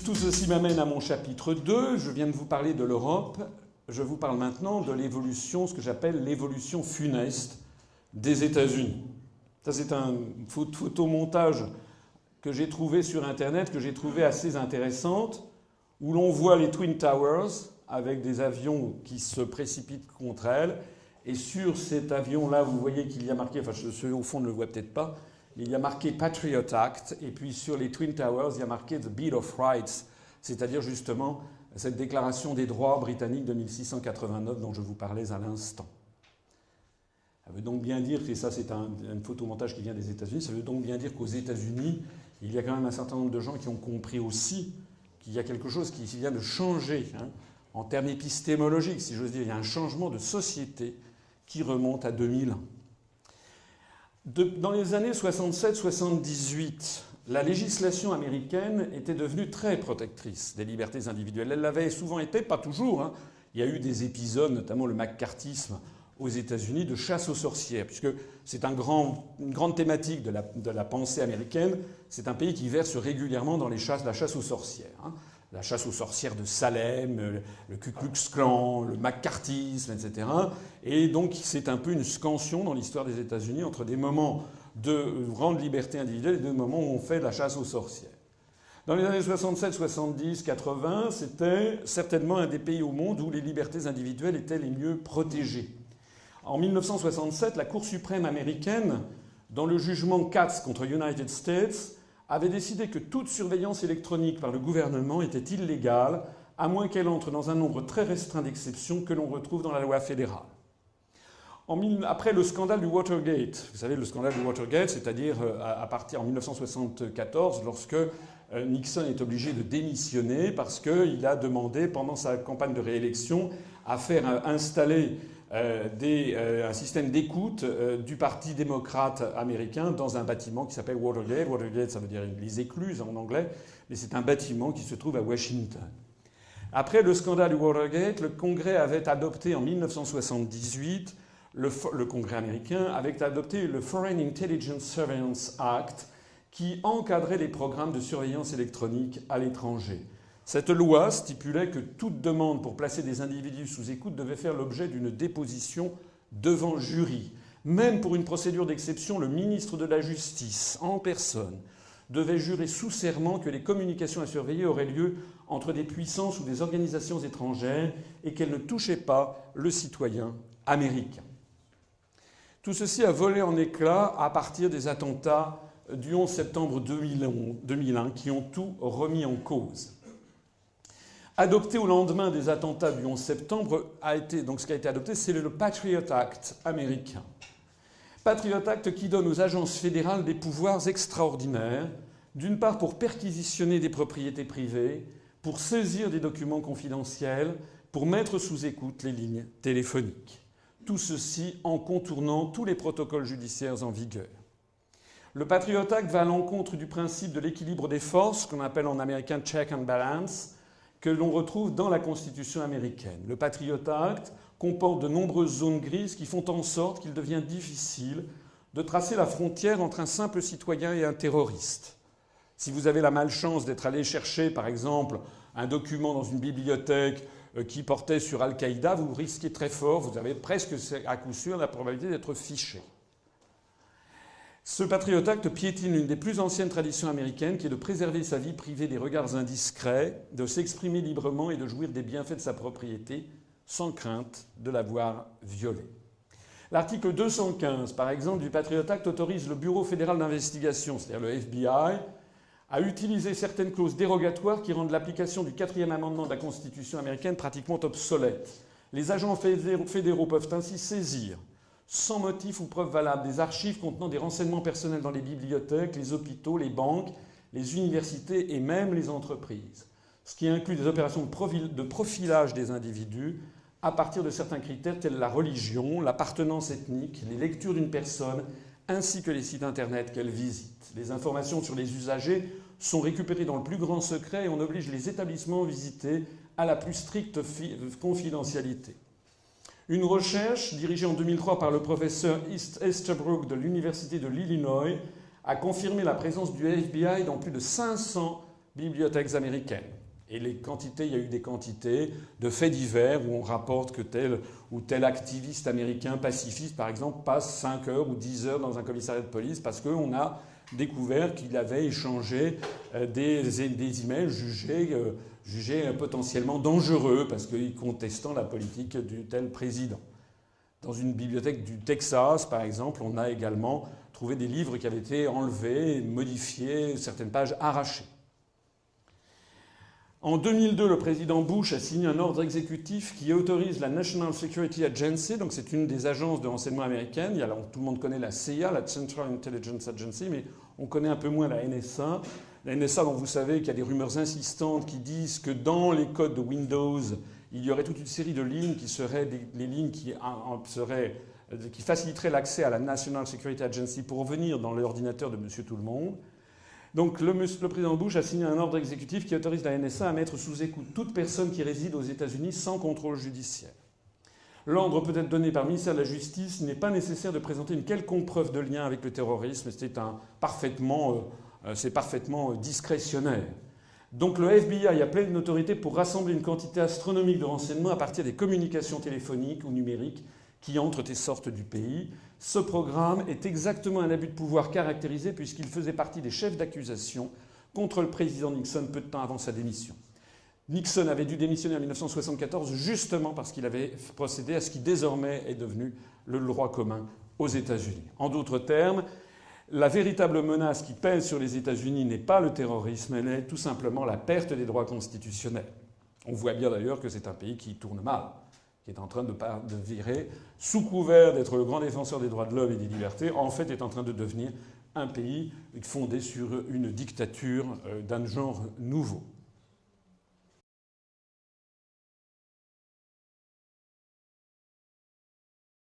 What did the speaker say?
Tout ceci m'amène à mon chapitre 2. Je viens de vous parler de l'Europe. Je vous parle maintenant de l'évolution, ce que j'appelle l'évolution funeste des États-Unis. Ça, c'est un photomontage que j'ai trouvé sur Internet, que j'ai trouvé assez intéressante, où l'on voit les Twin Towers avec des avions qui se précipitent contre elles. Et sur cet avion-là, vous voyez qu'il y a marqué, enfin ceux au fond ne le voient peut-être pas, mais il y a marqué Patriot Act. Et puis sur les Twin Towers, il y a marqué The Bill of Rights, c'est-à-dire justement cette déclaration des droits britanniques de 1689 dont je vous parlais à l'instant. Ça veut donc bien dire, et ça c'est un photomontage qui vient des États-Unis, ça veut donc bien dire qu'aux États-Unis, il y a quand même un certain nombre de gens qui ont compris aussi qu'il y a quelque chose qui vient de changer, en termes épistémologiques, si j'ose dire. Il y a un changement de société qui remonte à 2000 ans. Dans les années 67-78, la législation américaine était devenue très protectrice des libertés individuelles. Elle l'avait souvent été, pas toujours. Il y a eu des épisodes, notamment le McCarthyisme aux États-Unis, de chasse aux sorcières, puisque c'est une grande thématique de la pensée américaine. C'est un pays qui verse régulièrement dans la chasse aux sorcières. La chasse aux sorcières de Salem, le Ku Klux Klan, le McCarthyisme, etc. Et donc c'est un peu une scansion dans l'histoire des États-Unis entre des moments de grande liberté individuelle et des moments où on fait la chasse aux sorcières. Dans les années 67, 70, 80, c'était certainement un des pays au monde où les libertés individuelles étaient les mieux protégées. En 1967, la Cour suprême américaine, dans le jugement Katz contre United States, avait décidé que toute surveillance électronique par le gouvernement était illégale, à moins qu'elle entre dans un nombre très restreint d'exceptions que l'on retrouve dans la loi fédérale. Après le scandale du Watergate, vous savez, le scandale du Watergate, c'est-à-dire à partir en 1974, lorsque Nixon est obligé de démissionner parce qu'il a demandé, pendant sa campagne de réélection, à faire installer un système d'écoute du Parti démocrate américain dans un bâtiment qui s'appelle Watergate. Watergate, ça veut dire les écluses en anglais, mais c'est un bâtiment qui se trouve à Washington. Après le scandale du Watergate, le Congrès avait adopté en 1978, le Congrès américain avait adopté le Foreign Intelligence Surveillance Act qui encadrait les programmes de surveillance électronique à l'étranger. Cette loi stipulait que toute demande pour placer des individus sous écoute devait faire l'objet d'une déposition devant jury. Même pour une procédure d'exception, le ministre de la Justice, en personne, devait jurer sous serment que les communications à surveiller auraient lieu entre des puissances ou des organisations étrangères et qu'elles ne touchaient pas le citoyen américain. Tout ceci a volé en éclats à partir des attentats du 11 septembre 2001 qui ont tout remis en cause. Adopté au lendemain des attentats du 11 septembre, donc ce qui a été adopté, c'est le Patriot Act américain. Patriot Act qui donne aux agences fédérales des pouvoirs extraordinaires, d'une part pour perquisitionner des propriétés privées, pour saisir des documents confidentiels, pour mettre sous écoute les lignes téléphoniques. Tout ceci en contournant tous les protocoles judiciaires en vigueur. Le Patriot Act va à l'encontre du principe de l'équilibre des forces, qu'on appelle en américain « check and balance », que l'on retrouve dans la Constitution américaine. Le Patriot Act comporte de nombreuses zones grises qui font en sorte qu'il devient difficile de tracer la frontière entre un simple citoyen et un terroriste. Si vous avez la malchance d'être allé chercher, par exemple, un document dans une bibliothèque qui portait sur Al-Qaïda, vous risquez très fort, vous avez presque à coup sûr la probabilité d'être fiché. Ce Patriot Act piétine l'une des plus anciennes traditions américaines qui est de préserver sa vie privée des regards indiscrets, de s'exprimer librement et de jouir des bienfaits de sa propriété sans crainte de la voir violée. L'article 215, par exemple, du Patriot Act autorise le Bureau fédéral d'investigation, c'est-à-dire le FBI, à utiliser certaines clauses dérogatoires qui rendent l'application du 4e amendement de la Constitution américaine pratiquement obsolète. Les agents fédéraux peuvent ainsi saisir, sans motif ou preuve valable, des archives contenant des renseignements personnels dans les bibliothèques, les hôpitaux, les banques, les universités et même les entreprises. Ce qui inclut des opérations de profilage des individus à partir de certains critères tels la religion, l'appartenance ethnique, les lectures d'une personne, ainsi que les sites internet qu'elle visite. Les informations sur les usagers sont récupérées dans le plus grand secret et on oblige les établissements visités à la plus stricte confidentialité. Une recherche dirigée en 2003 par le professeur Estabrook de l'Université de l'Illinois a confirmé la présence du FBI dans plus de 500 bibliothèques américaines. Et les quantités, il y a eu des quantités de faits divers où on rapporte que tel ou tel activiste américain pacifiste, par exemple, passe 5 heures ou 10 heures dans un commissariat de police parce qu'on a découvert qu'il avait échangé des emails jugés potentiellement dangereux parce qu'il contestant la politique du tel président. Dans une bibliothèque du Texas, par exemple, on a également trouvé des livres qui avaient été enlevés, modifiés, certaines pages arrachées. En 2002, le président Bush a signé un ordre exécutif qui autorise la National Security Agency, donc c'est une des agences de renseignement américaines. Tout le monde connaît la CIA, la Central Intelligence Agency, mais on connaît un peu moins la NSA. La NSA, dont vous savez qu'il y a des rumeurs insistantes qui disent que dans les codes de Windows, il y aurait toute une série de lignes qui seraient les lignes qui faciliteraient l'accès à la National Security Agency pour venir dans l'ordinateur de Monsieur Tout-le-Monde. Donc le président Bush a signé un ordre exécutif qui autorise la NSA à mettre sous écoute toute personne qui réside aux États-Unis sans contrôle judiciaire. L'ordre peut être donné par le ministère de la Justice. Il n'est pas nécessaire de présenter une quelconque preuve de lien avec le terrorisme. C'est parfaitement discrétionnaire. Donc le FBI a pleine autorité pour rassembler une quantité astronomique de renseignements à partir des communications téléphoniques ou numériques qui entrent et sortent du pays. Ce programme est exactement un abus de pouvoir caractérisé puisqu'il faisait partie des chefs d'accusation contre le président Nixon peu de temps avant sa démission. Nixon avait dû démissionner en 1974 justement parce qu'il avait procédé à ce qui désormais est devenu le droit commun aux États-Unis. En d'autres termes, la véritable menace qui pèse sur les États-Unis n'est pas le terrorisme, elle est tout simplement la perte des droits constitutionnels. On voit bien d'ailleurs que c'est un pays qui tourne mal, qui est en train de virer, sous couvert d'être le grand défenseur des droits de l'homme et des libertés, en fait est en train de devenir un pays fondé sur une dictature d'un genre nouveau.